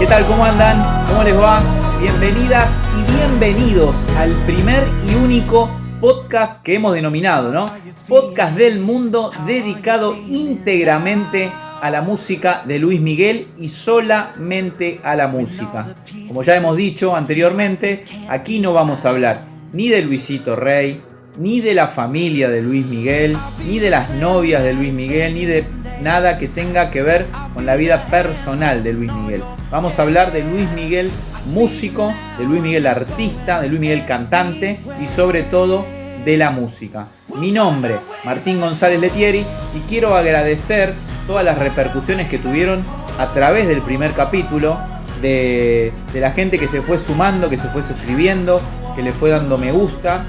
¿Qué tal? ¿Cómo andan? ¿Cómo les va? Bienvenidas y bienvenidos al primer y único podcast que hemos denominado, ¿no? Podcast del mundo dedicado íntegramente a la música de Luis Miguel y solamente a la música. Como ya hemos dicho anteriormente, aquí no vamos a hablar ni de Luisito Rey, ni de la familia de Luis Miguel, ni de las novias de Luis Miguel, ni de nada que tenga que ver con la vida personal de Luis Miguel. Vamos a hablar de Luis Miguel músico, de Luis Miguel artista, de Luis Miguel cantante y sobre todo de la música. Mi nombre, Martín González Letieri, y quiero agradecer todas las repercusiones que tuvieron a través del primer capítulo, de la gente que se fue sumando, que se fue suscribiendo, que le fue dando me gusta,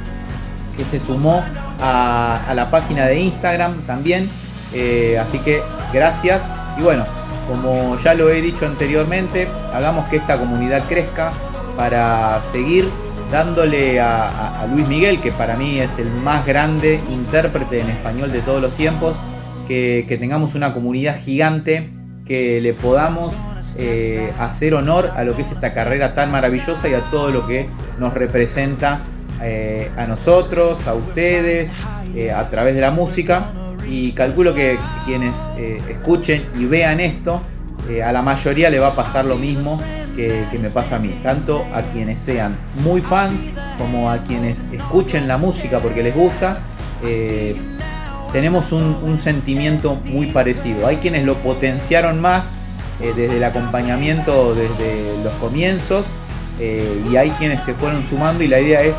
que se sumó a la página de Instagram también. Así que gracias. Y bueno, como ya lo he dicho anteriormente, hagamos que esta comunidad crezca para seguir dándole a Luis Miguel, que para mí es el más grande intérprete en español de todos los tiempos, que tengamos una comunidad gigante, que le podamos hacer honor a lo que es esta carrera tan maravillosa y a todo lo que nos representa a nosotros, a ustedes, a través de la música. Y calculo que quienes escuchen y vean esto, a la mayoría le va a pasar lo mismo que me pasa a mí, tanto a quienes sean muy fans como a quienes escuchen la música porque les gusta. Tenemos un sentimiento muy parecido. Hay quienes lo potenciaron más desde el acompañamiento, desde los comienzos, y hay quienes se fueron sumando, y la idea es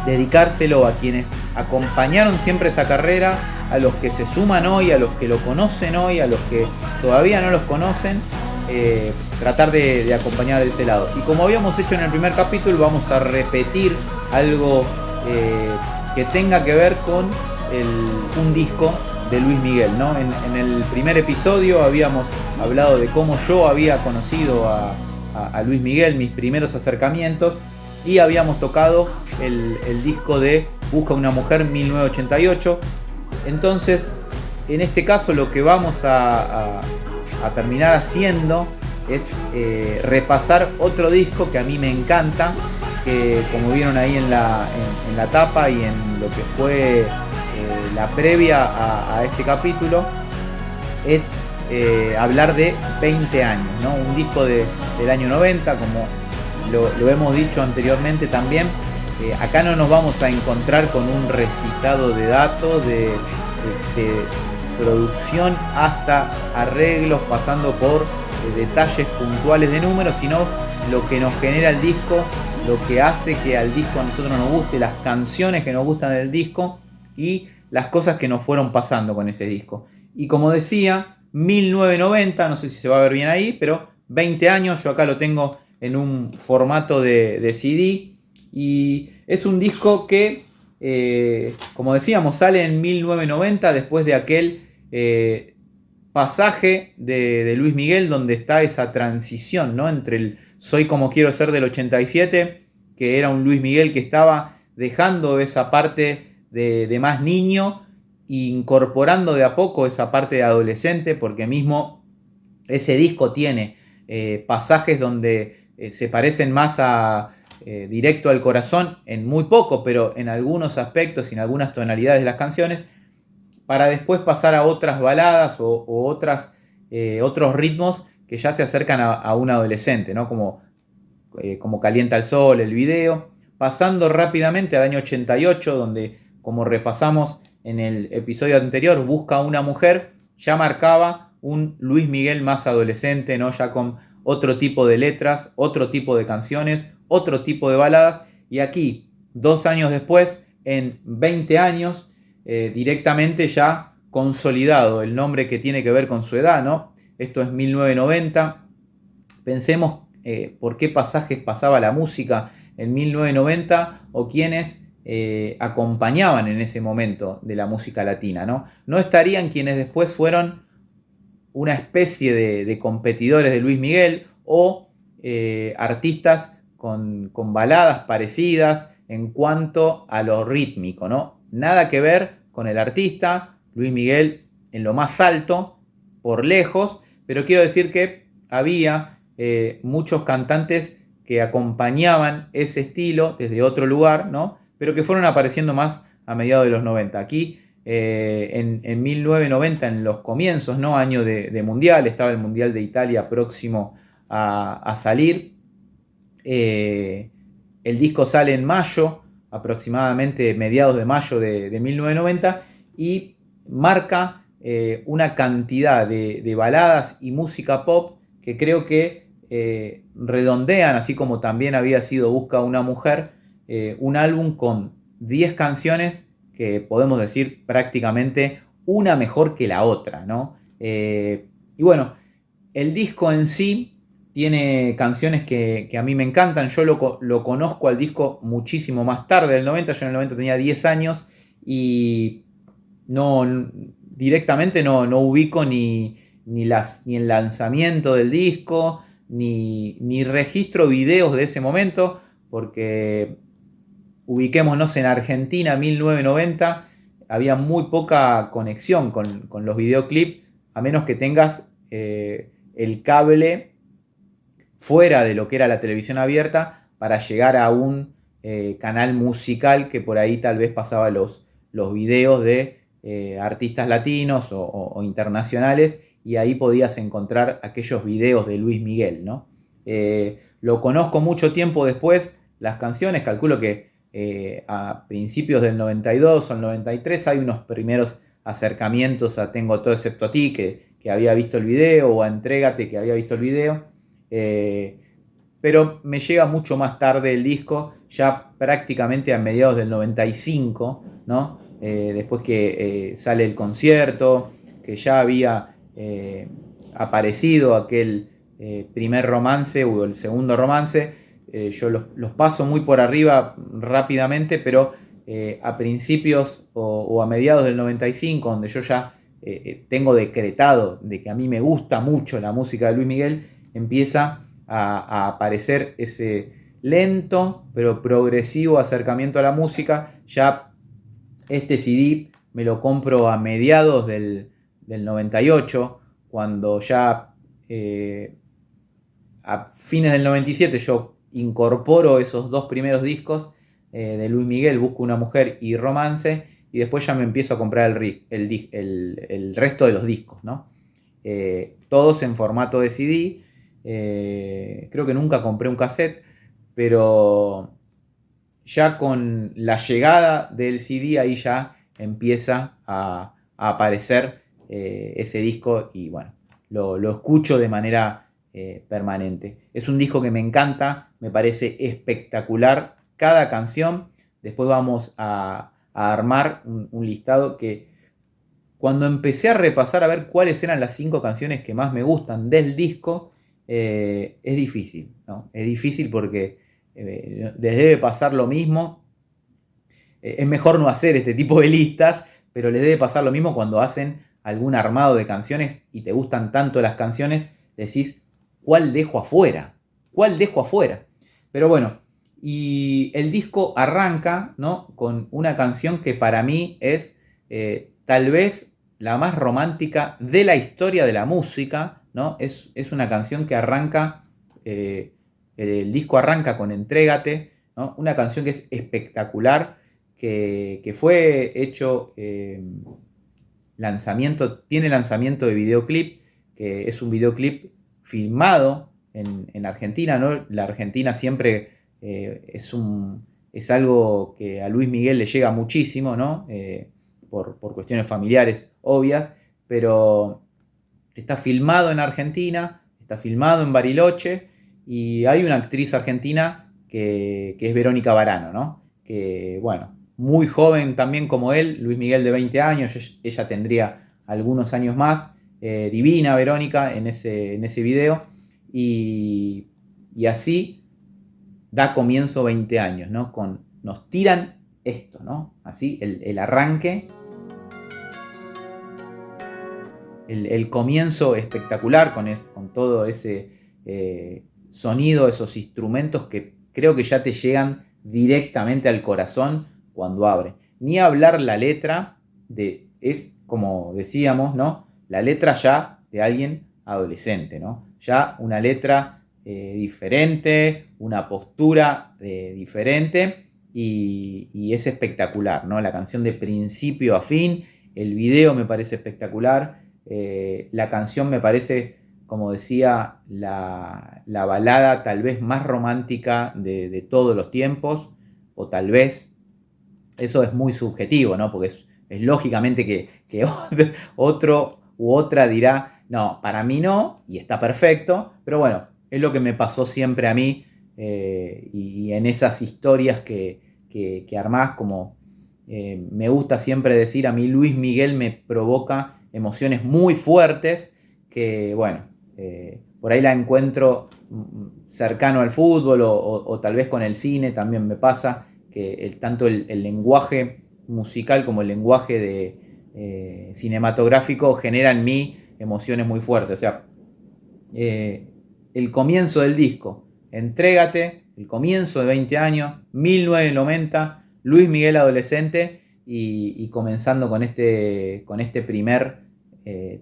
dedicárselo a quienes acompañaron siempre esa carrera, a los que se suman hoy, a los que lo conocen hoy, a los que todavía no los conocen, tratar de acompañar de ese lado. Y como habíamos hecho en el primer capítulo, vamos a repetir algo que tenga que ver con un disco de Luis Miguel, ¿no? En el primer episodio habíamos hablado de cómo yo había conocido a Luis Miguel, mis primeros acercamientos, y habíamos tocado el disco de Busca una mujer 1988. Entonces, en este caso lo que vamos a terminar haciendo es repasar otro disco que a mí me encanta, que como vieron ahí en la tapa y en lo que fue la previa a este capítulo, es hablar de 20 años, ¿no? Un disco del año 90, como lo hemos dicho anteriormente también. Acá no nos vamos a encontrar con un recitado de datos, de producción hasta arreglos, pasando por detalles puntuales de números, sino lo que nos genera el disco, lo que hace que al disco a nosotros nos guste, las canciones que nos gustan del disco y las cosas que nos fueron pasando con ese disco. Y como decía, 1990, no sé si se va a ver bien ahí, pero 20 años, yo acá lo tengo en un formato de CD, y es un disco que, como decíamos, sale en 1990, después de aquel pasaje de Luis Miguel donde está esa transición, ¿no? Entre el Soy como quiero ser del 87, que era un Luis Miguel que estaba dejando esa parte de más niño e incorporando de a poco esa parte de adolescente, porque mismo ese disco tiene pasajes donde se parecen más a Directo al Corazón, en muy poco, pero en algunos aspectos y en algunas tonalidades de las canciones, para después pasar a otras baladas o otros ritmos que ya se acercan a un adolescente, ¿no? Como Calienta el Sol, el video, pasando rápidamente al año 88, donde, como repasamos en el episodio anterior, Busca una mujer, ya marcaba un Luis Miguel más adolescente, ¿no? Ya con otro tipo de letras, otro tipo de canciones, otro tipo de baladas. Y aquí, 2 años después, en 20 años, directamente ya consolidado el nombre que tiene que ver con su edad, ¿no? Esto es 1990. Pensemos por qué pasajes pasaba la música en 1990 o quienes acompañaban en ese momento de la música latina, ¿no? No estarían quienes después fueron una especie de competidores de Luis Miguel o artistas con baladas parecidas en cuanto a lo rítmico, ¿no? Nada que ver con el artista, Luis Miguel en lo más alto, por lejos, pero quiero decir que había muchos cantantes que acompañaban ese estilo desde otro lugar, ¿no? Pero que fueron apareciendo más a mediados de los 90. Aquí, en 1990, en los comienzos, ¿no? Año de Mundial, estaba el Mundial de Italia próximo a salir. El disco sale en mayo, aproximadamente mediados de mayo de 1990, y marca una cantidad de baladas y música pop que creo que redondean, así como también había sido Busca una mujer, un álbum con 10 canciones que podemos decir prácticamente una mejor que la otra, ¿no? Y bueno, el disco en sí tiene canciones que a mí me encantan. Yo lo conozco al disco muchísimo más tarde, del 90. Yo en el 90 tenía 10 años y directamente no ubico ni el lanzamiento del disco, ni registro videos de ese momento, porque ubiquémonos en Argentina, 1990, había muy poca conexión con los videoclips, a menos que tengas el cable fuera de lo que era la televisión abierta para llegar a un canal musical que por ahí tal vez pasaba los videos de artistas latinos o internacionales, y ahí podías encontrar aquellos videos de Luis Miguel, ¿no? Lo conozco mucho tiempo después, las canciones, calculo que a principios del 92 o el 93 hay unos primeros acercamientos a Tengo todo excepto a ti, que había visto el video, o a Entrégate, que había visto el video. Pero me llega mucho más tarde el disco, ya prácticamente a mediados del 95, ¿no? Después que sale el concierto, que ya había aparecido aquel primer romance o el segundo romance. Yo los paso muy por arriba rápidamente, pero a principios o a mediados del 95, donde yo ya tengo decretado de que a mí me gusta mucho la música de Luis Miguel, empieza a aparecer ese lento pero progresivo acercamiento a la música. Ya este CD me lo compro a mediados del 98, cuando ya a fines del 97 yo incorporo esos dos primeros discos de Luis Miguel, Busco una mujer y Romance, y después ya me empiezo a comprar el resto de los discos, ¿no? Todos en formato de CD. Creo que nunca compré un cassette, pero ya con la llegada del CD ahí ya empieza a aparecer ese disco, y bueno, lo escucho de manera permanente. Es un disco que me encanta, me parece espectacular cada canción. Después vamos a armar un listado que, cuando empecé a repasar a ver cuáles eran las 5 canciones que más me gustan del disco, es difícil, ¿no? Es difícil porque les debe pasar lo mismo. Es mejor no hacer este tipo de listas, pero les debe pasar lo mismo cuando hacen algún armado de canciones y te gustan tanto las canciones, decís, ¿cuál dejo afuera? ¿Cuál dejo afuera? Pero bueno, y el disco arranca, ¿no?, con una canción que para mí es tal vez la más romántica de la historia de la música, ¿no? Es una canción que arranca, el disco arranca con Entrégate, ¿no? Una canción que es espectacular, que fue hecho tiene lanzamiento de videoclip, que es un videoclip filmado en Argentina, ¿no? La Argentina siempre es algo que a Luis Miguel le llega muchísimo, ¿no? Por cuestiones familiares obvias, pero está filmado en Argentina, está filmado en Bariloche, y hay una actriz argentina que es Verónica Varano, ¿no? Que, bueno, muy joven también como él, Luis Miguel de 20 años, ella tendría algunos años más, divina Verónica en ese video, y así da comienzo 20 años, ¿no? Nos tiran esto, ¿no? Así, el arranque, el comienzo espectacular con todo ese sonido, esos instrumentos que creo que ya te llegan directamente al corazón cuando abre. Ni hablar la letra, es como decíamos, ¿no? La letra ya de alguien adolescente, ¿no? Ya una letra diferente, una postura diferente y es espectacular, ¿no? La canción de principio a fin, el video me parece espectacular, la canción me parece, como decía, la balada tal vez más romántica de todos los tiempos, o tal vez, eso es muy subjetivo, ¿no? Porque es lógicamente que otro u otra dirá, no, para mí no, y está perfecto, pero bueno, es lo que me pasó siempre a mí, y en esas historias que armás, como me gusta siempre decir, a mí Luis Miguel me provoca emociones muy fuertes, que bueno, por ahí la encuentro cercano al fútbol o tal vez con el cine, también me pasa que tanto el lenguaje musical como el lenguaje cinematográfico genera en mí emociones muy fuertes. O sea, el comienzo del disco, Entrégate, el comienzo de 20 años, 1990, Luis Miguel adolescente y comenzando con este primer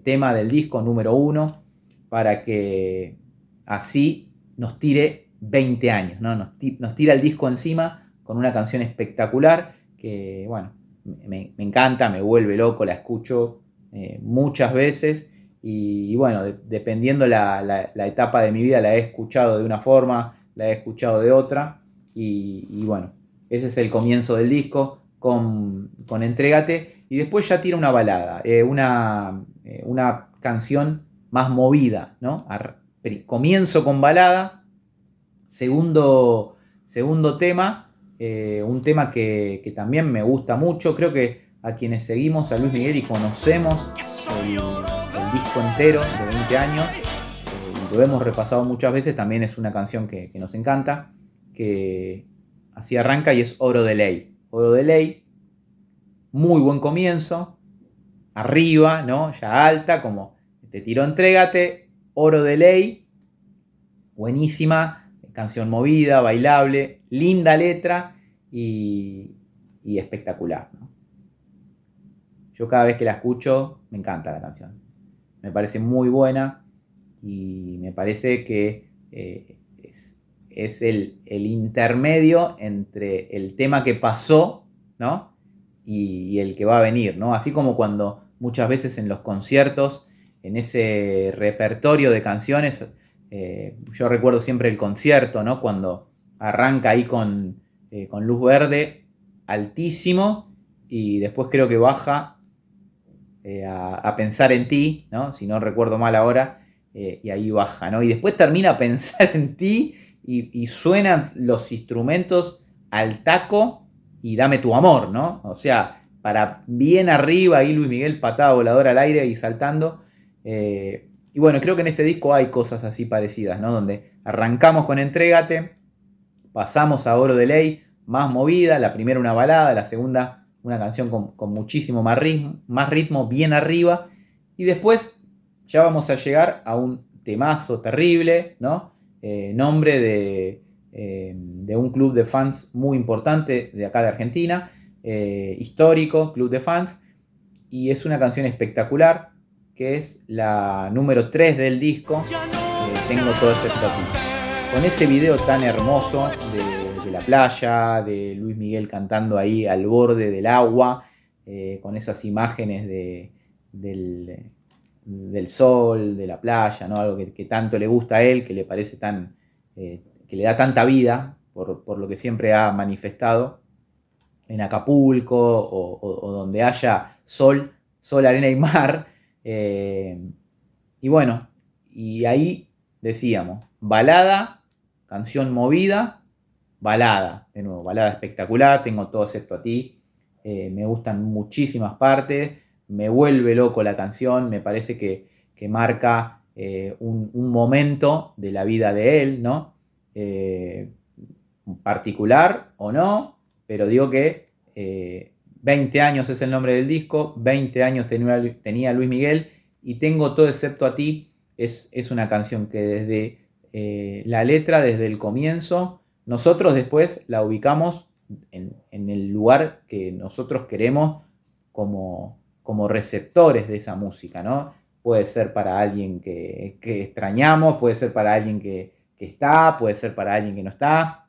tema del disco, número 1, para que así nos tire 20 años, ¿no? Nos tira el disco encima con una canción espectacular que, bueno, me encanta, me vuelve loco, la escucho muchas veces y bueno, dependiendo la etapa de mi vida la he escuchado de una forma, la he escuchado de otra y bueno, ese es el comienzo del disco con Entrégate y después ya tira una balada, una canción más movida, ¿no? Comienzo con balada, segundo tema, un tema que también me gusta mucho, creo que a quienes seguimos a Luis Miguel y conocemos el disco entero de 20 años, y lo hemos repasado muchas veces, también es una canción que nos encanta, que así arranca y es Oro de Ley. Oro de Ley, muy buen comienzo, arriba, ¿no? Ya alta, como te tiró Entrégate, Oro de Ley, buenísima, canción movida, bailable, linda letra y espectacular, ¿no? Yo cada vez que la escucho me encanta la canción, me parece muy buena y me parece que es el intermedio entre el tema que pasó, ¿no? y el que va a venir, ¿no? Así como cuando muchas veces en los conciertos, en ese repertorio de canciones, yo recuerdo siempre el concierto, ¿no? Cuando arranca ahí con luz verde, altísimo, y después creo que baja a pensar en ti, ¿no? Si no recuerdo mal ahora, y ahí baja, ¿no? Y después termina a pensar en ti y suenan los instrumentos al taco y dame tu amor, ¿no? O sea, para bien arriba ahí Luis Miguel, patada voladora al aire y saltando. Y bueno, creo que en este disco hay cosas así parecidas, ¿no? Donde arrancamos con Entrégate, pasamos a Oro de Ley, más movida, la primera una balada, la segunda una canción con muchísimo más ritmo, bien arriba, y después ya vamos a llegar a un temazo terrible, ¿no? Nombre de un club de fans muy importante de acá de Argentina, histórico, club de fans, y es una canción espectacular, que es la número 3 del disco, Tengo todo excepto a ti. Con ese video tan hermoso de la playa, de Luis Miguel cantando ahí al borde del agua, con esas imágenes del sol, de la playa, ¿no? Algo que tanto le gusta a él, que le parece que le da tanta vida, por lo que siempre ha manifestado, en Acapulco o donde haya sol, arena y mar. Y bueno, y ahí decíamos, balada, canción movida, balada, de nuevo, balada espectacular, Tengo todo excepto a ti, me gustan muchísimas partes, me vuelve loco la canción, me parece que marca un momento de la vida de él, ¿no? Particular o no, pero digo que 20 años es el nombre del disco, 20 años tenía Luis Miguel y Tengo todo excepto a ti es una canción que desde la letra, desde el comienzo, nosotros después la ubicamos en el lugar que nosotros queremos como receptores de esa música, ¿no? Puede ser para alguien que extrañamos, puede ser para alguien que que está, puede ser para alguien que no está,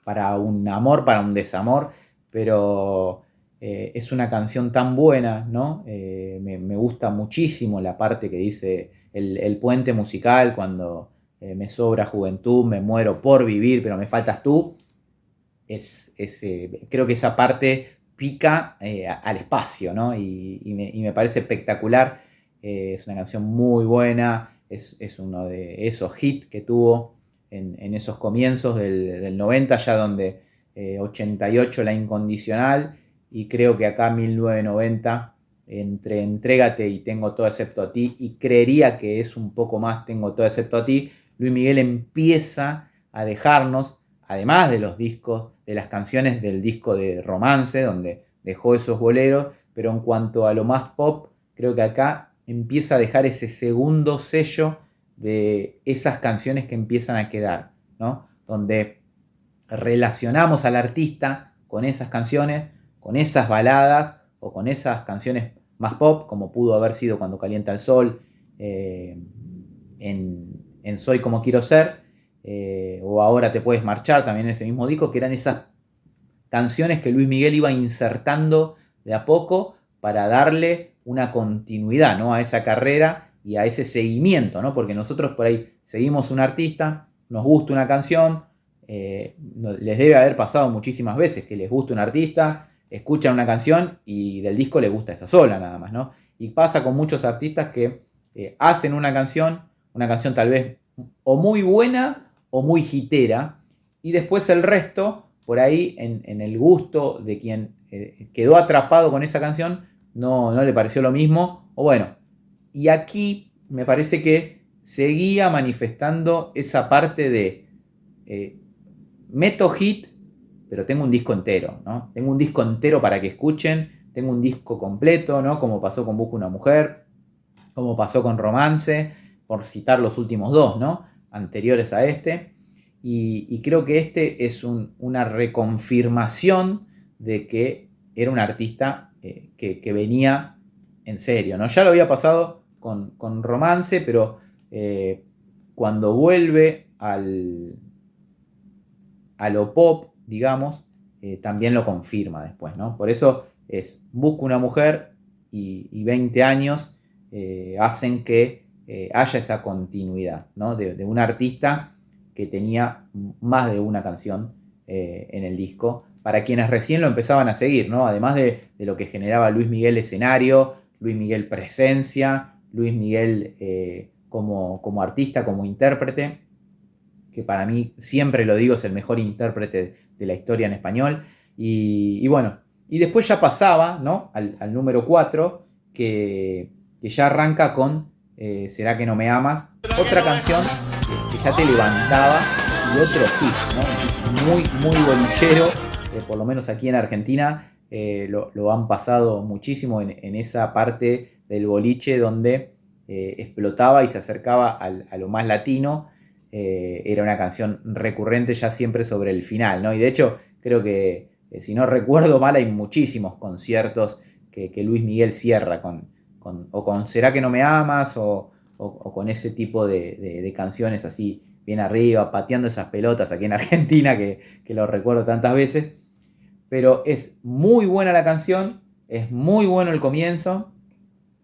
para un amor, para un desamor, pero es una canción tan buena, ¿no? Me gusta muchísimo la parte que dice el puente musical cuando me sobra juventud, me muero por vivir, pero me faltas tú. Creo que esa parte pica al espacio, ¿no? Y me parece espectacular. Es una canción muy buena, es uno de esos hits que tuvo en esos comienzos del 90, ya donde 88 La Incondicional, y creo que acá 1990, entre Entrégate y Tengo todo excepto a ti, y creería que es un poco más Tengo todo excepto a ti, Luis Miguel empieza a dejarnos, además de los discos, de las canciones del disco de Romance, donde dejó esos boleros, pero en cuanto a lo más pop, creo que acá empieza a dejar ese segundo sello de esas canciones que empiezan a quedar, ¿no? Donde relacionamos al artista con esas canciones, con esas baladas o con esas canciones más pop, como pudo haber sido Cuando calienta el sol, en Soy como quiero ser, o Ahora te puedes marchar, también en ese mismo disco, que eran esas canciones que Luis Miguel iba insertando de a poco para darle una continuidad, ¿no? A esa carrera y a ese seguimiento, ¿no? Porque nosotros por ahí seguimos un artista, nos gusta una canción, les debe haber pasado muchísimas veces que les gusta un artista, escuchan una canción y del disco les gusta esa sola nada más, ¿no? Y pasa con muchos artistas que hacen una canción tal vez o muy buena o muy hitera, y después el resto, por ahí en el gusto de quien quedó atrapado con esa canción, no le pareció lo mismo, o bueno, y aquí me parece que seguía manifestando esa parte de meto hit, pero tengo un disco entero, ¿no? Tengo un disco entero para que escuchen, tengo un disco completo, ¿no? Como pasó con Busco una mujer, como pasó con Romance, por citar los últimos dos, ¿no? Anteriores a este. Y creo que este es una reconfirmación de que era un artista que venía en serio, ¿no? Ya lo había pasado con Romance, pero cuando vuelve a lo pop, digamos, también lo confirma después, ¿no? Por eso Busco una mujer y 20 años hacen que haya esa continuidad, ¿no? De un artista que tenía más de una canción en el disco, para quienes recién lo empezaban a seguir, ¿no? Además de lo que generaba Luis Miguel escenario, Luis Miguel presencia, Luis Miguel como artista, como intérprete, que para mí, siempre lo digo, es el mejor intérprete de la historia en español. Y bueno, y después ya pasaba, ¿no? al número 4, que ya arranca con ¿Será que no me amas? Otra canción que ya te levantaba, y otro hit, ¿no? Muy, muy bolichero, por lo menos aquí en Argentina lo han pasado muchísimo en esa parte del boliche donde explotaba y se acercaba a lo más latino. Era una canción recurrente ya siempre sobre el final, ¿no? Y de hecho creo que, si no recuerdo mal, hay muchísimos conciertos que Luis Miguel cierra o con ¿Será que no me amas? O con ese tipo de canciones así bien arriba, pateando esas pelotas aquí en Argentina, que lo recuerdo tantas veces. Pero es muy buena la canción, es muy bueno el comienzo,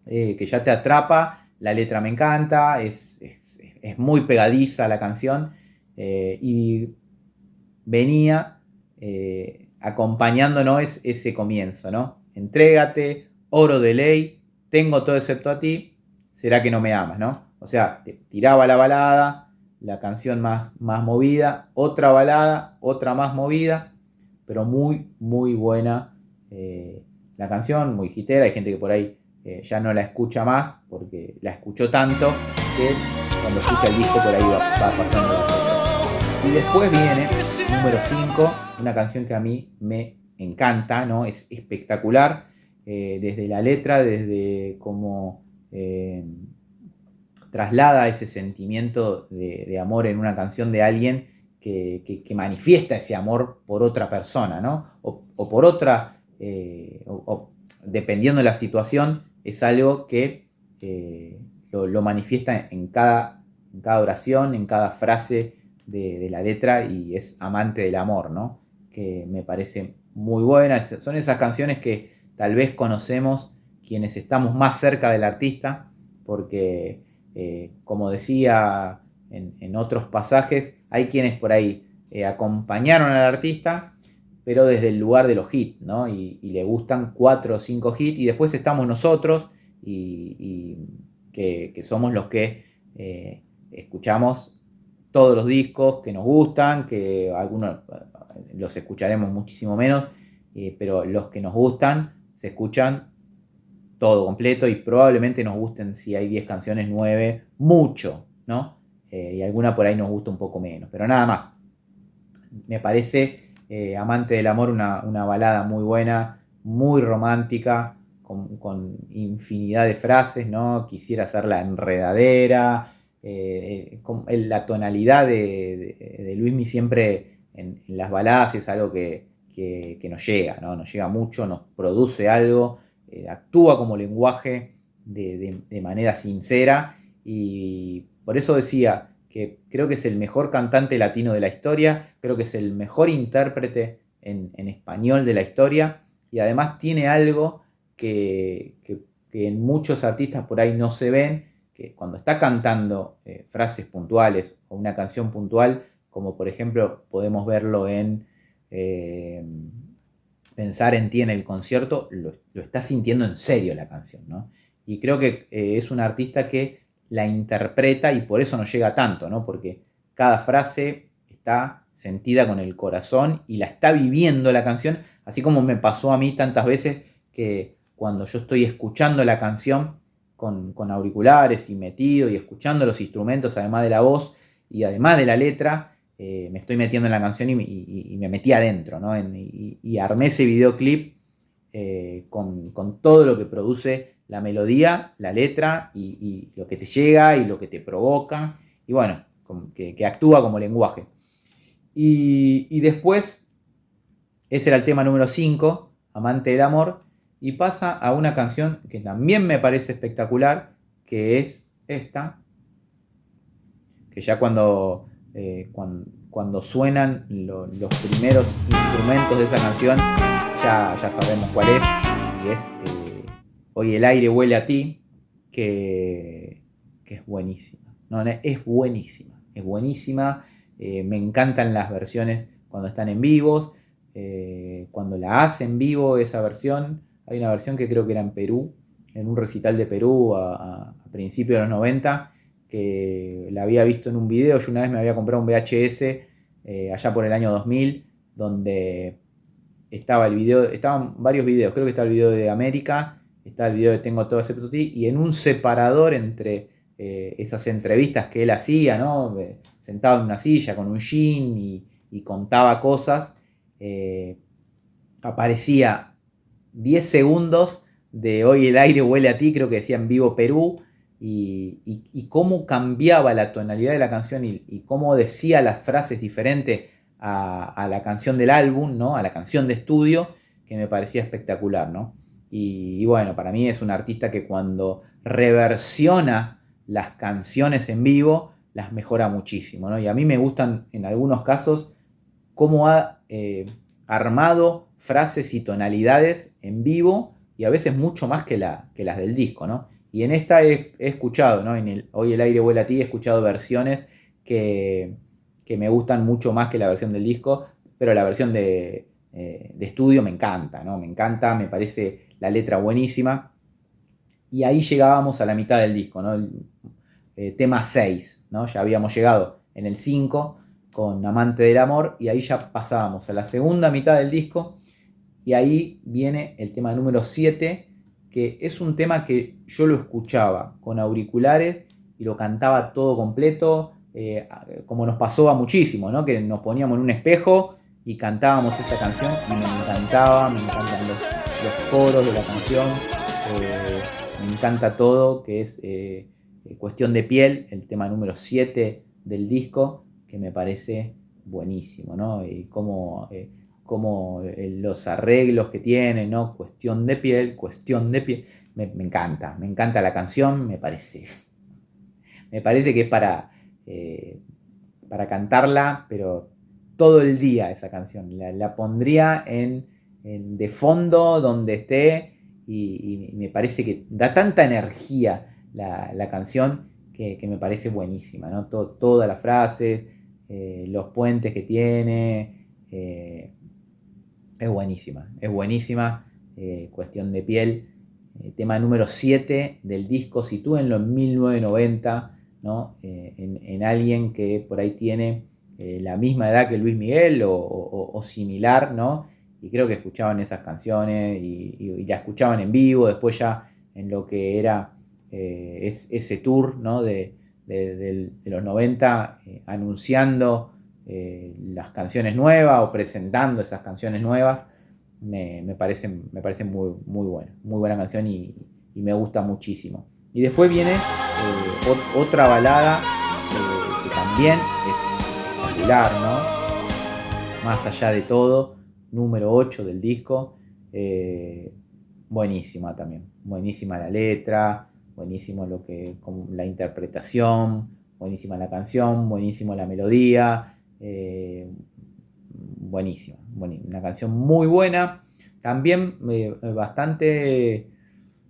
que ya te atrapa, la letra me encanta, es muy pegadiza la canción, y venía acompañándonos ese comienzo, ¿no? Entrégate, oro de ley, tengo todo excepto a ti, será que no me amas, ¿no? O sea, te tiraba la balada, la canción más movida, otra balada, otra más movida, pero muy, muy buena la canción, muy hitera. Hay gente que por ahí ya no la escucha más porque la escuchó tanto que cuando escucha el disco por ahí va pasando las cosas. Y después viene número 5, una canción que a mí me encanta, ¿no? Es espectacular, desde la letra, desde cómo traslada ese sentimiento de amor en una canción de alguien que manifiesta ese amor por otra persona, ¿no? O por otra, dependiendo de la situación, es algo que lo manifiesta en cada oración, en cada frase de la letra y es Amante del Amor, ¿no? Que me parece muy buena. Son esas canciones que tal vez conocemos quienes estamos más cerca del artista, porque como decía en otros pasajes, hay quienes por ahí acompañaron al artista, pero desde el lugar de los hits, ¿no? Y le gustan 4 o 5 hits, y después estamos nosotros, que somos los que escuchamos todos los discos que nos gustan, que algunos los escucharemos muchísimo menos, pero los que nos gustan se escuchan todo completo y probablemente nos gusten, si hay 10 canciones, 9, mucho, ¿no? Y alguna por ahí nos gusta un poco menos, pero nada más. Me parece Amante del Amor una balada muy buena, muy romántica, con infinidad de frases, ¿no? Quisiera ser la enredadera. La tonalidad de Luismi siempre en las baladas es algo que nos llega, ¿no? Nos llega mucho, nos produce algo, actúa como lenguaje de manera sincera, y por eso decía que creo que es el mejor cantante latino de la historia, creo que es el mejor intérprete en español de la historia, y además tiene algo que en muchos artistas por ahí no se ven, que cuando está cantando frases puntuales o una canción puntual, como por ejemplo podemos verlo en Pensar en ti en el concierto, lo está sintiendo en serio la canción, ¿no? Y creo que es un artista que la interpreta y por eso no llega tanto, ¿no? Porque cada frase está sentida con el corazón y la está viviendo la canción, así como me pasó a mí tantas veces que cuando yo estoy escuchando la canción con auriculares y metido y escuchando los instrumentos, además de la voz y además de la letra, me estoy metiendo en la canción y me metí adentro, ¿no? Y armé ese videoclip con todo lo que produce la melodía, la letra y lo que te llega y lo que te provoca, y bueno, que actúa como lenguaje. Y después, ese era el tema número 5, Amante del Amor, y pasa a una canción que también me parece espectacular, que es esta, que ya cuando suenan los primeros instrumentos de esa canción, ya sabemos cuál es, y es Hoy el aire huele a ti, que es buenísima. No, es buenísima, es buenísima. Me encantan las versiones cuando están en vivos, cuando la hacen vivo esa versión. Hay una versión que creo que era en Perú, en un recital de Perú a principios de los 90, que la había visto en un video. Yo una vez me había comprado un VHS allá por el año 2000, donde estaba el video, estaban varios videos, creo que está el video de América, está el video de Tengo todo excepto ti, y en un separador entre esas entrevistas que él hacía, ¿no? Sentado en una silla con un jean y contaba cosas, aparecía 10 segundos de Hoy el aire huele a ti, creo que decía en vivo Perú, y cómo cambiaba la tonalidad de la canción y cómo decía las frases diferentes a la canción del álbum, ¿no? A la canción de estudio, que me parecía espectacular, ¿no? Y bueno, para mí es un artista que cuando reversiona las canciones en vivo, las mejora muchísimo, ¿no? Y a mí me gustan en algunos casos cómo ha armado frases y tonalidades en vivo, y a veces mucho más que las del disco, ¿no? Y en esta he escuchado, ¿no? Hoy el aire vuela a ti, he escuchado versiones que me gustan mucho más que la versión del disco, pero la versión de estudio me encanta, ¿no? Me encanta, me parece la letra buenísima. Y ahí llegábamos a la mitad del disco, ¿no? El tema 6, ¿no? Ya habíamos llegado en el 5 con Amante del Amor, y ahí ya pasábamos a la segunda mitad del disco, y ahí viene el tema número 7, que es un tema que yo lo escuchaba con auriculares y lo cantaba todo completo, como nos pasó a muchísimos, ¿no? Que nos poníamos en un espejo y cantábamos esta canción, y me encantaba, me encantan los coros de la canción, me encanta todo, que es Cuestión de piel, el tema número 7 del disco, que me parece buenísimo, ¿no? Y cómo los arreglos que tiene, ¿no? Cuestión de piel, me encanta la canción, me parece que es para cantarla, pero todo el día esa canción. La pondría de fondo donde esté y me parece que da tanta energía la canción que me parece buenísima, ¿no? Todas las frases, los puentes que tiene, es buenísima, Cuestión de piel, tema número 7 del disco, sitúenlo en 1990, ¿no? En alguien que por ahí tiene la misma edad que Luis Miguel o similar, ¿no? Y creo que escuchaban esas canciones y la escuchaban en vivo, después ya en lo que era ese tour, ¿no? de los 90, anunciando las canciones nuevas o presentando esas canciones nuevas, me parece muy buena canción y me gusta muchísimo. Y después viene otra balada que también es popular, ¿no? Más allá de todo, número 8 del disco, buenísima también, buenísima la letra, buenísimo la interpretación, buenísima la canción, buenísimo la melodía, buenísima, una canción muy buena, también bastante,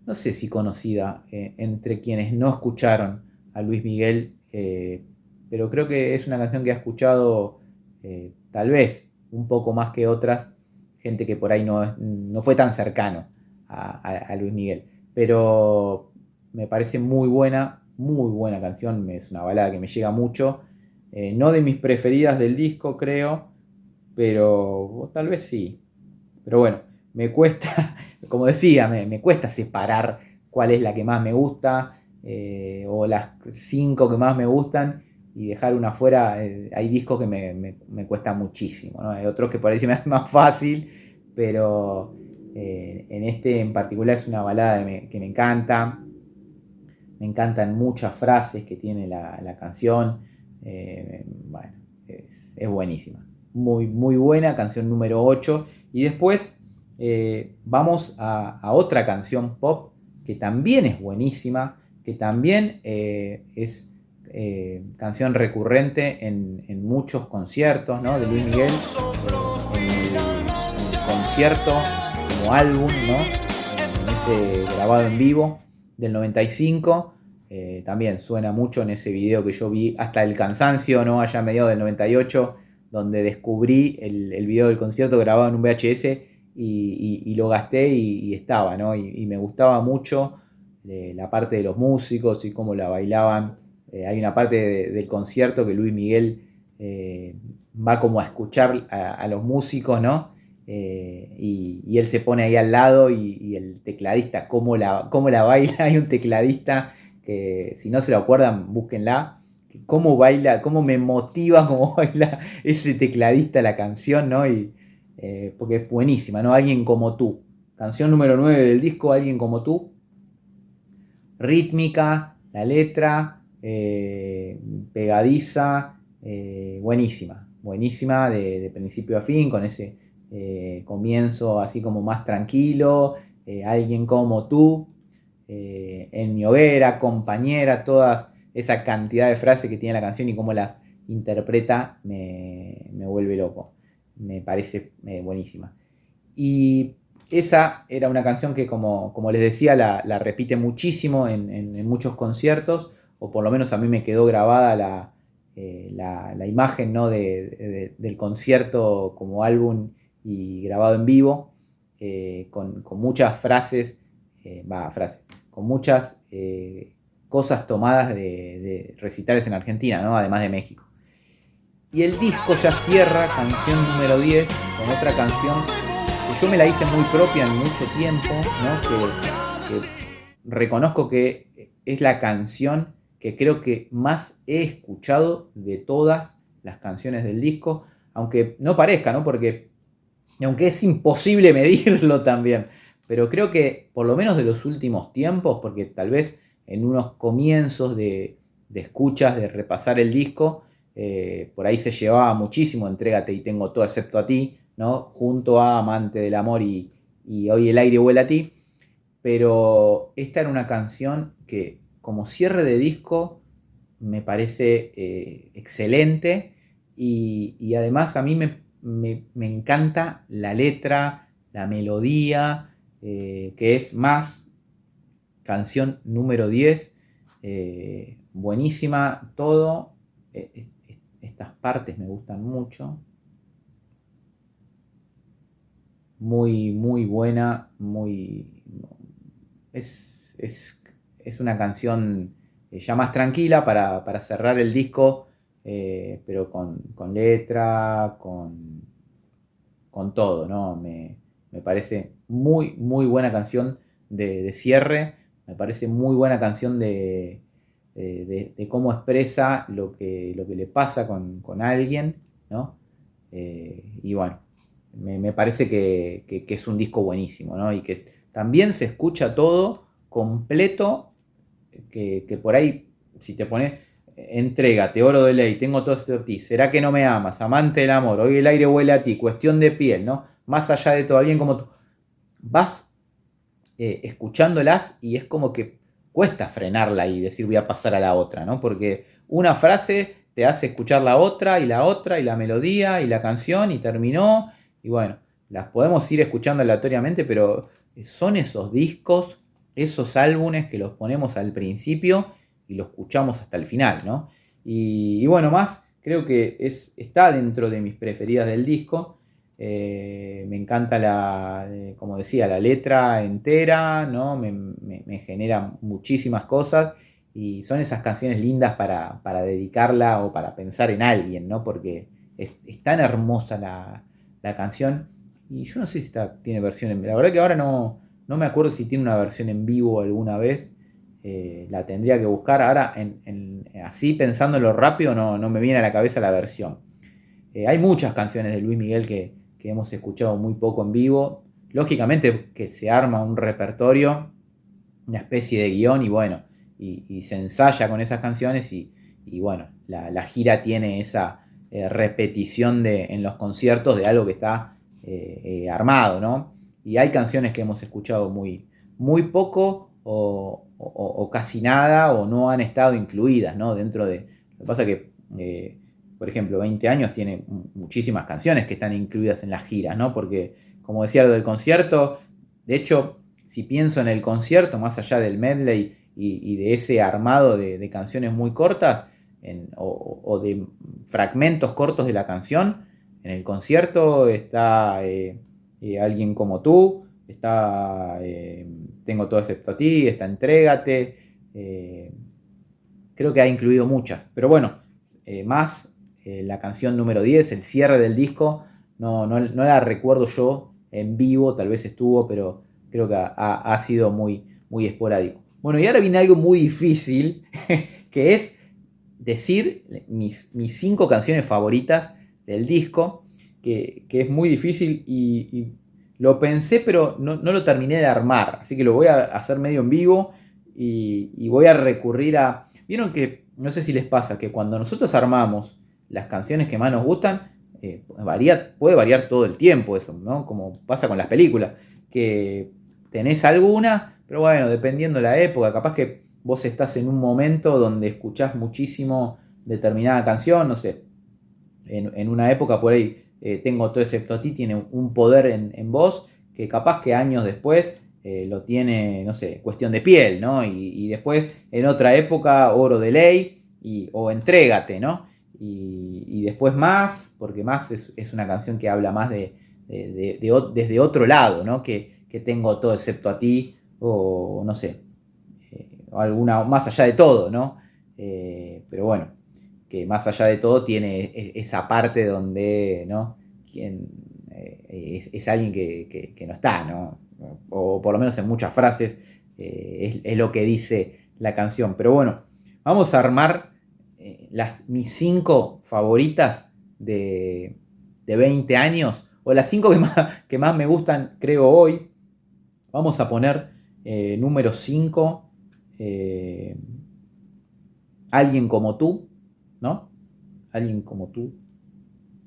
no sé si conocida entre quienes no escucharon a Luis Miguel, pero creo que es una canción que ha escuchado tal vez un poco más que otras, gente que por ahí no fue tan cercano a Luis Miguel, pero me parece muy buena canción, es una balada que me llega mucho, no de mis preferidas del disco creo, pero tal vez sí, pero bueno, me cuesta, como decía, me cuesta separar cuál es la que más me gusta, o las 5 que más me gustan, y dejar una fuera. Hay discos que me cuesta muchísimo, ¿no? Hay otros que por ahí se me hace más fácil, pero en este en particular es una balada que me encanta. Me encantan muchas frases que tiene la canción. Bueno, es buenísima. Muy buena, canción número 8. Y después vamos a otra canción pop que también es buenísima, que también es canción recurrente en muchos conciertos, ¿no? De Luis Miguel, en el concierto como álbum, ¿no? En ese grabado en vivo del 95, también suena mucho en ese video que yo vi hasta el cansancio, ¿no? Allá a mediados del 98, donde descubrí el video del concierto grabado en un VHS y lo gasté y estaba, ¿no? Y me gustaba mucho la parte de los músicos y cómo la bailaban. Hay una parte del concierto que Luis Miguel va como a escuchar a los músicos, ¿no? Y él se pone ahí al lado y el tecladista, cómo la baila. Hay un tecladista que, si no se lo acuerdan, búsquenla, cómo baila, cómo me motiva cómo baila ese tecladista la canción, ¿no? Porque es buenísima, ¿no? Alguien como tú, canción número 9 del disco, Alguien como tú, rítmica, la letra, pegadiza, buenísima de principio a fin, con ese comienzo así como más tranquilo, Alguien como tú, en mi hoguera, compañera, toda esa cantidad de frases que tiene la canción y cómo las interpreta me vuelve loco, me parece buenísima. Y esa era una canción que, como les decía, la repite muchísimo en muchos conciertos, o por lo menos a mí me quedó grabada la imagen, ¿no? del concierto como álbum y grabado en vivo, con muchas frases, con muchas cosas tomadas de recitales en Argentina, ¿no? Además de México. Y el disco ya cierra, canción número 10, con otra canción que yo me la hice muy propia en mucho tiempo, ¿no? que reconozco que es la canción que creo que más he escuchado de todas las canciones del disco, aunque no parezca, ¿no? Porque aunque es imposible medirlo también, pero creo que por lo menos de los últimos tiempos, porque tal vez en unos comienzos de escuchas, de repasar el disco, por ahí se llevaba muchísimo Entrégate y Tengo Todo Excepto a Ti, ¿no? Junto a Amante del Amor y Hoy el aire vuela a ti, pero esta era una canción que como cierre de disco me parece excelente y además a mí me encanta la letra, la melodía, que es Más, canción número 10, buenísima, todo, estas partes me gustan mucho, muy, muy buena, es, es una canción ya más tranquila para cerrar el disco, pero con letra, con todo, ¿no? Me parece muy, muy buena canción de cierre, me parece muy buena canción de cómo expresa lo que le pasa con alguien, ¿no? Y bueno, me parece que es un disco buenísimo, ¿no? Y que también se escucha todo completo, que por ahí, si te pones Entrégate, Oro de Ley, Tengo todo esto de ti, ¿Será que no me amas? Amante del amor, Hoy el aire huele a ti, Cuestión de piel, ¿no? Más allá de todo, alguien como tú. Vas escuchándolas y es como que cuesta frenarla y decir voy a pasar a la otra, ¿no? Porque una frase te hace escuchar la otra y la otra y la melodía y la canción y terminó y bueno, las podemos ir escuchando aleatoriamente, pero son esos discos, esos álbumes que los ponemos al principio y los escuchamos hasta el final, ¿no? Y bueno, Más creo que está dentro de mis preferidas del disco. Me encanta como decía, la letra entera, ¿no? Me genera muchísimas cosas y son esas canciones lindas para dedicarla o para pensar en alguien, ¿no? Porque es tan hermosa la canción y yo no sé si tiene versión en vivo. La verdad que ahora no me acuerdo si tiene una versión en vivo alguna vez. La tendría que buscar. Ahora, así pensándolo rápido, no me viene a la cabeza la versión. Hay muchas canciones de Luis Miguel que hemos escuchado muy poco en vivo. Lógicamente que se arma un repertorio, una especie de guión y bueno, y se ensaya con esas canciones y bueno, la gira tiene esa repetición en los conciertos de algo que está armado, ¿no? Y hay canciones que hemos escuchado muy poco o casi nada o no han estado incluidas, ¿no? Dentro de... Lo que pasa que por ejemplo, 20 años tiene muchísimas canciones que están incluidas en las giras, ¿no? Porque, como decía lo del concierto, de hecho, si pienso en el concierto, más allá del medley y de ese armado de canciones muy cortas o de fragmentos cortos de la canción, en el concierto está Alguien como tú, está Tengo todo excepto a ti, está Entrégate, creo que ha incluido muchas, pero bueno, Más la canción número 10, el cierre del disco, no la recuerdo yo en vivo, tal vez estuvo, pero creo que ha sido muy esporádico. Bueno, y ahora viene algo muy difícil, que es decir mis 5 canciones favoritas del disco, que es muy difícil y lo pensé, pero no lo terminé de armar, así que lo voy a hacer medio en vivo y voy a recurrir a... Vieron que, no sé si les pasa, que cuando nosotros armamos las canciones que más nos gustan, puede variar todo el tiempo eso, ¿no? Como pasa con las películas, que tenés alguna, pero bueno, dependiendo de la época, capaz que vos estás en un momento donde escuchás muchísimo determinada canción, no sé, en una época por ahí Tengo todo excepto a ti tiene un poder en vos que capaz que años después lo tiene, no sé, Cuestión de piel, ¿no? Y después en otra época Oro de ley o Entrégate, ¿no? Y después Más, porque Más es una canción que habla más desde otro lado, ¿no? Que Tengo todo excepto a ti o no sé, alguna más allá de todo, ¿no? Pero bueno, que más allá de todo tiene esa parte donde, ¿no? Es alguien que no está, ¿no? O por lo menos en muchas frases es lo que dice la canción. Pero bueno, vamos a armar mis 5 favoritas de 20 años, o las 5 que más me gustan, creo, hoy. Vamos a poner número 5, Alguien como tú, ¿no? Alguien como tú.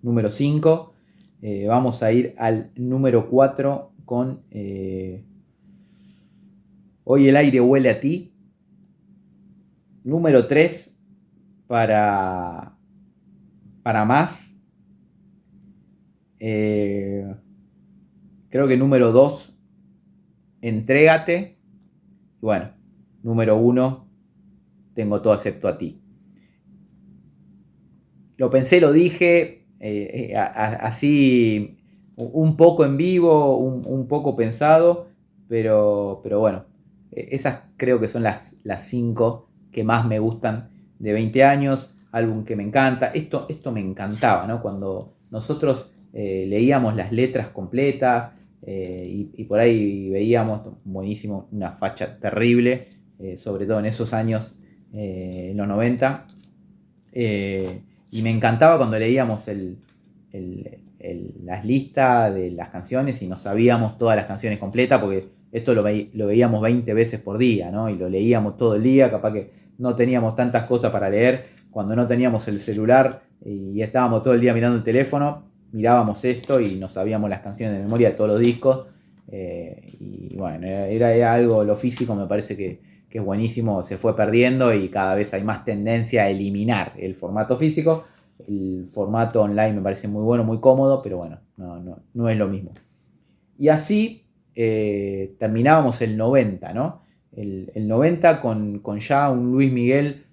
Número 5. Vamos a ir al número 4 con Hoy el aire huele a ti. Número 3, para más. Creo que número 2, Entrégate. Y bueno, número 1, Tengo todo excepto a ti. Lo pensé, lo dije, así un poco en vivo, un poco pensado, pero bueno, esas creo que son las 5 que más me gustan de 20 años, álbum que me encanta. Esto me encantaba, ¿no? Cuando nosotros leíamos las letras completas y por ahí veíamos, buenísimo, una facha terrible, sobre todo en esos años, en los 90. Y me encantaba cuando leíamos las listas de las canciones y no sabíamos todas las canciones completas, porque esto lo veíamos 20 veces por día, ¿no? Y lo leíamos todo el día, capaz que no teníamos tantas cosas para leer. Cuando no teníamos el celular y estábamos todo el día mirando el teléfono, mirábamos esto y nos sabíamos las canciones de memoria de todos los discos. Y bueno, era algo, lo físico me parece que es buenísimo, se fue perdiendo y cada vez hay más tendencia a eliminar el formato físico. El formato online me parece muy bueno, muy cómodo, pero bueno, no es lo mismo. Y así terminábamos el 90, ¿no? El 90 con ya un Luis Miguel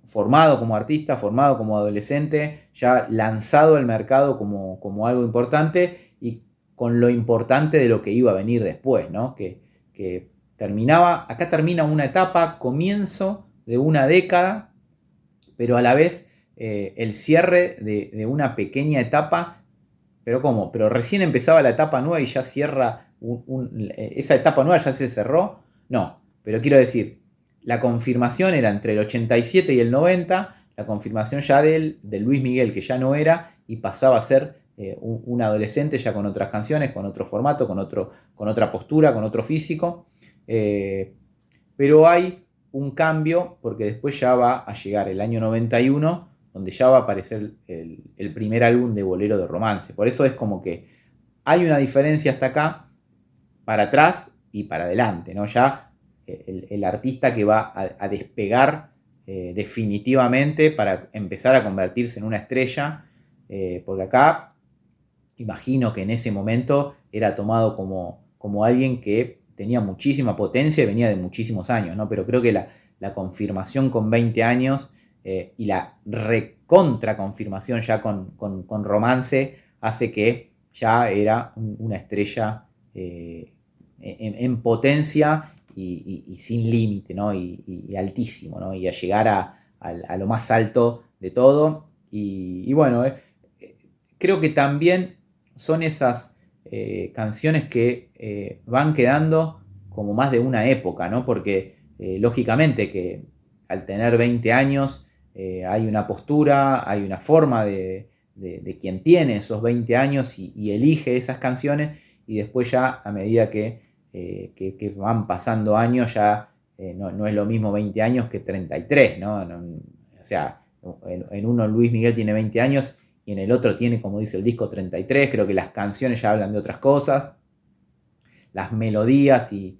formado como artista, formado como adolescente, ya lanzado al mercado como algo importante y con lo importante de lo que iba a venir después, ¿no? Que acá termina una etapa, comienzo de una década, pero a la vez el cierre de una pequeña etapa. Pero ¿cómo? Pero recién empezaba la etapa nueva y ya cierra esa etapa nueva ya se cerró. No, pero quiero decir, la confirmación era entre el 87 y el 90, la confirmación ya de Luis Miguel, que ya no era y pasaba a ser un adolescente ya con otras canciones, con otro formato, con otra postura, con otro físico. Pero hay un cambio porque después ya va a llegar el año 91, donde ya va a aparecer el primer álbum de Bolero de Romance. Por eso es como que hay una diferencia hasta acá, para atrás y para adelante, ¿no? Ya el artista que va a despegar definitivamente para empezar a convertirse en una estrella, porque acá imagino que en ese momento era tomado como alguien que tenía muchísima potencia y venía de muchísimos años, ¿no? Pero creo que la confirmación con 20 años y la recontra confirmación ya con Romance hace que ya era una estrella en potencia y sin límite, ¿no? Y altísimo, ¿no? Y a llegar a lo más alto de todo. Y bueno, creo que también son esas canciones que van quedando como más de una época, ¿no? Porque lógicamente que al tener 20 años hay una postura, hay una forma de quien tiene esos 20 años y elige esas canciones, y después ya a medida que van pasando años ya no es lo mismo 20 años que 33, ¿no? O sea, en uno Luis Miguel tiene 20 años y en el otro tiene, como dice el disco, 33. Creo que las canciones ya hablan de otras cosas, las melodías y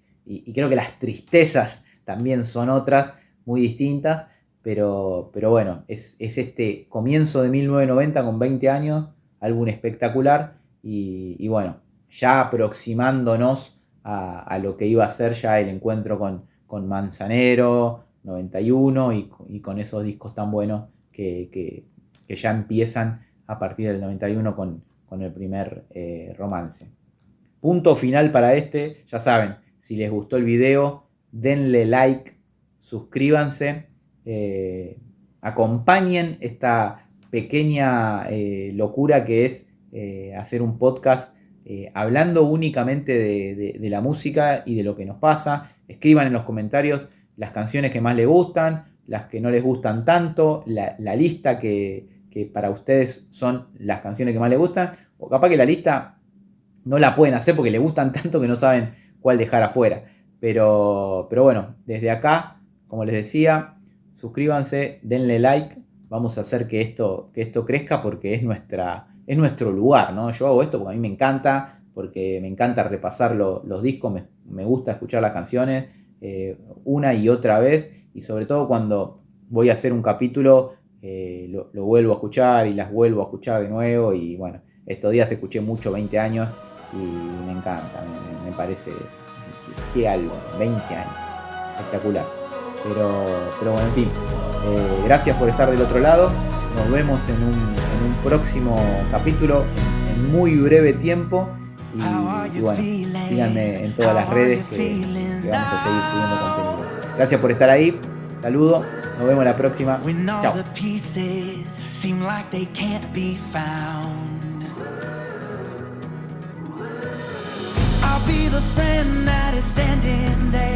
creo que las tristezas también son otras, muy distintas, pero bueno, es este comienzo de 1990 con 20 años, álbum espectacular y bueno, ya aproximándonos a lo que iba a ser ya el encuentro con Manzanero, 91 y con esos discos tan buenos que ya empiezan a partir del 91 con el primer Romance. Punto final para ya saben, si les gustó el video, denle like, suscríbanse, acompañen esta pequeña locura que es hacer un podcast hablando únicamente de la música y de lo que nos pasa. Escriban en los comentarios las canciones que más les gustan, las que no les gustan tanto, la lista que para ustedes son las canciones que más les gustan, o capaz que la lista no la pueden hacer porque les gustan tanto que no saben cuál dejar afuera. Pero bueno, desde acá, como les decía, suscríbanse, denle like, vamos a hacer que esto crezca porque es nuestro lugar, ¿no? Yo hago esto porque a mí me encanta, porque me encanta repasar los discos, me gusta escuchar las canciones una y otra vez, y sobre todo cuando voy a hacer un capítulo, lo vuelvo a escuchar y las vuelvo a escuchar de nuevo. Y bueno, estos días escuché mucho 20 años y me encanta, me parece que algo, 20 años, espectacular. Pero bueno, en fin, gracias por estar del otro lado. Nos vemos en un próximo capítulo en muy breve tiempo. Y bueno, síganme en todas las redes que vamos a seguir subiendo contenido. Gracias por estar ahí. Saludos. Nos vemos la próxima. Chao. I'll be the friend that is standing there.